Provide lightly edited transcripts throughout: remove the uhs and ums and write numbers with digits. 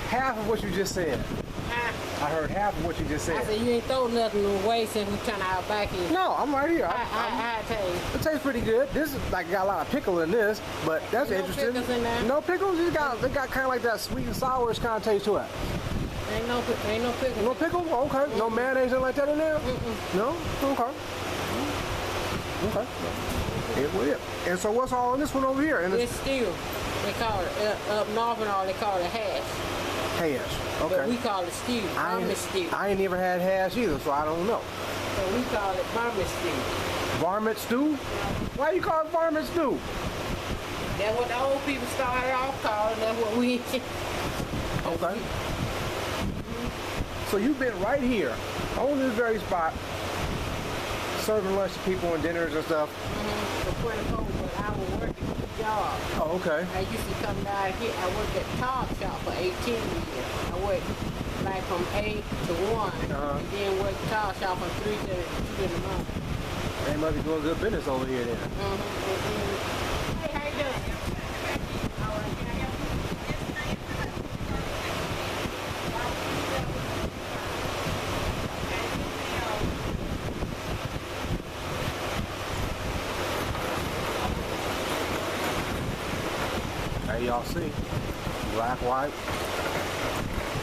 half of what you just said. I heard half of what you just said. I said you ain't throw nothing away since we turned our back in. No, I'm right here. I taste. It tastes pretty good. This is like got a lot of pickle in this, but that's interesting. No pickles in there? No pickles. They got kind of like that sweet and sourish kind of taste to it. Ain't no pickles. No pickles? Okay. No mayonnaise or like that in there? No? Okay. Okay. It will. And so what's all in this one over here? It's stew. They call it up north and all. They call it hash. Hash. Okay. But we call it stew. Varmint stew. I ain't never had hash either, so I don't know. So we call it varmint stew. Varmint stew? Why you call it varmint stew? That's what the old people started off calling. That's what we. Okay. So you've been right here on this very spot, serving lunch to people and dinners and stuff. For 24, but I was working a job. Oh, okay. I used to come down here. I worked at Top Shop for 18 years. I worked like from 8 to 1, and then worked Top Shop from 3 to 2 in the morning. They must be doing good business over here then. Hey, how you doing? All right, can I help you? Hey, y'all see, black, white,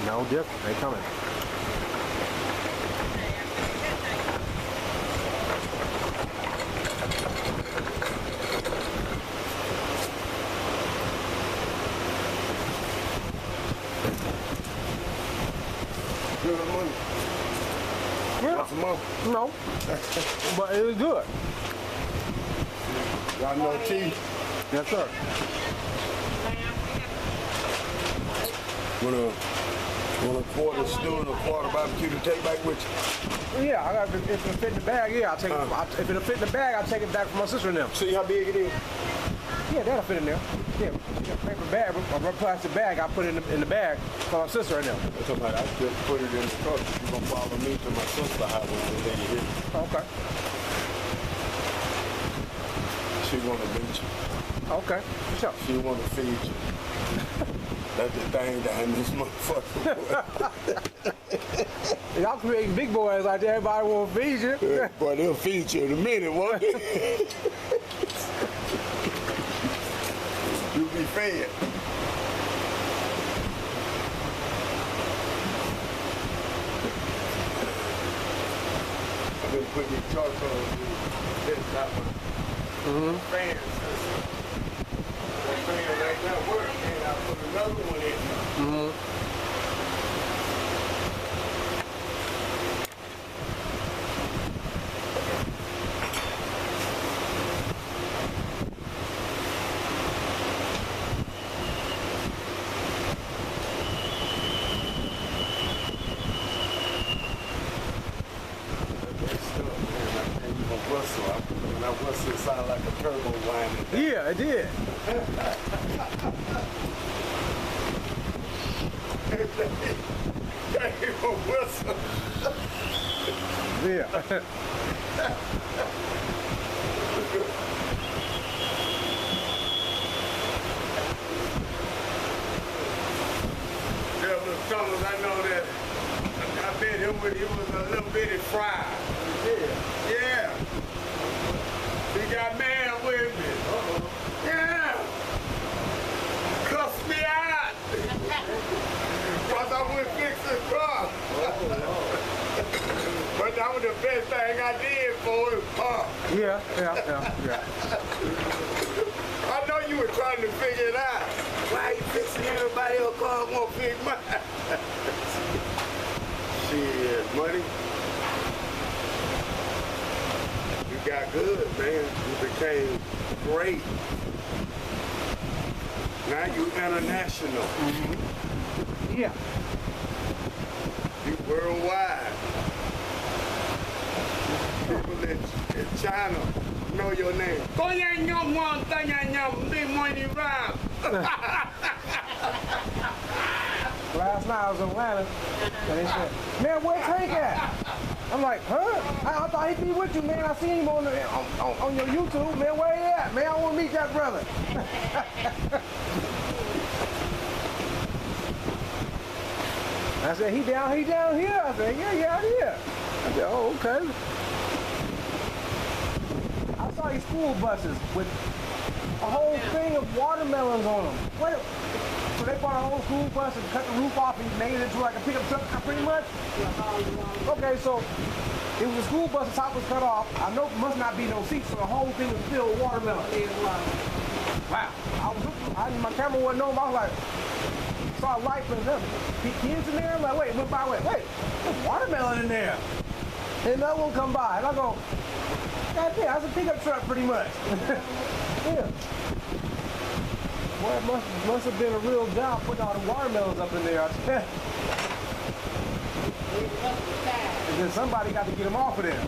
no different. They coming. Good money. Want some more? No, but it was good. Y'all know tea? Yes, sir. Want a quarter stew and a quarter barbecue to take back with you? Yeah, I got if it fit in the bag. Yeah, I'll take it. If it'll fit in the bag, I'll take it back from my sister and them. See how big it is? Yeah, that'll fit in there. Yeah, paper bag, a plastic bag. I put it in the bag for my sister and them. That's somebody I just put it in the truck. You're gonna follow me to my sister's house when they get here. Okay. She wanna meet you. Okay. Sure. She wanna feed you. That's the thing down this motherfucker. Y'all creating big boys like that. Everybody want to feed you. Boy, they'll feed you in a minute, won't they? You be fed. I've been putting these charts on this top my fans. That fan right now work, and I put another one in. When I whistle, it sound like a turbo whining. Yeah, it did. Can't even whistle. Yeah. Devil Thomas, I know that. I bet him when he was a little bitty fry. Yeah. He got mad with me. Yeah. Cussed me out. Because I wouldn't fix his car. But that was the best thing I did for him. Yeah. I know you were trying to figure it out. Why you fixing everybody else's car won't fix mine? Shit, money. You got good, man. You became great. Now you international. Yeah. You worldwide. People in China know your name. Big money round. Last night I was in Atlanta, and they said, "Man, where Tank at?" I'm like, "Huh? I thought he'd be with you, man. I seen him on your YouTube, man. Where he at, man? I want to meet that brother." I said, he down here. I said, yeah, he out here. I said, oh, okay. I saw these school buses with a whole thing of watermelons on them. What? So they bought a whole school bus and cut the roof off and made it into like a pickup truck, pretty much? Okay, so it was a school bus, the top was cut off. I know it must not be no seats, so the whole thing was filled with watermelon. Wow. My camera wasn't on, but I was like, saw a light from them. Kids in there, I'm like, wait, there's watermelon in there. And another one come by, and I go, God damn, that's a pickup truck pretty much. Yeah. Well, it must have been a real job putting all the watermelons up in there. And then somebody got to get them off of there.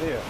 Yeah.